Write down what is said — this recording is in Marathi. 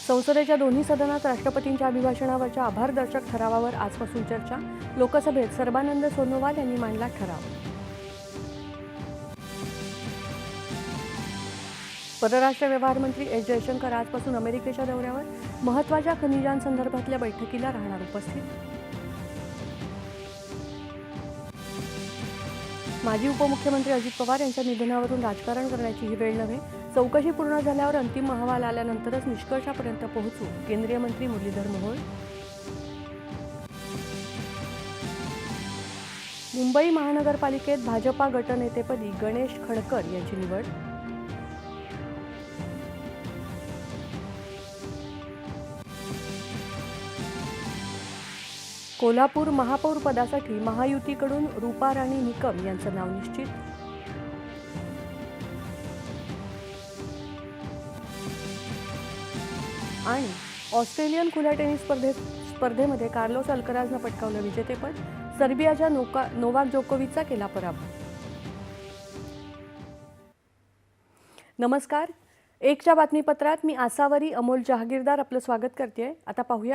संसदेच्या दोन्ही सदनात राष्ट्रपतींच्या अभिभाषणावरच्या आभारदर्शक ठरावावर आजपासून चर्चा। लोकसभेत सर्बानंद सोनोवाल यांनी मांडला ठराव। परराष्ट्र व्यवहार मंत्री एस जयशंकर आजपासून अमेरिकेच्या दौऱ्यावर। महत्त्वाच्या खनिजांसंदर्भातल्या बैठकीला राहणार उपस्थित। माजी उपमुख्यमंत्री अजित पवार यांच्या निधनावरून राजकारण करण्याची ही वेळ नव्हे। चौकशी पूर्ण झाल्यावर अंतिम अहवाल आल्यानंतरच निष्कर्षापर्यंत पोहोचू, केंद्रीय मंत्री मुरलीधर मोहोळ। मुंबई महानगरपालिकेत भाजपा गटनेतेपदी गणेश खडकर यांची निवड। कोल्हापूर महापौर पदासाठी महायुतीकडून रूपा राणी निकम यांचं नाव निश्चित। आणि ऑस्ट्रेलियन खुल्या टेनिस स्पर्धेमध्ये कार्लोस अल्कराजनं पटकावलं विजेतेपद। सर्बियाच्या नोवाक जोकोविचचा केला पराभव। नमस्कार, एकच्या बातमीपत्रात मी आसावरी अमोल जहागीरदार आपलं स्वागत करते। आता पाहूया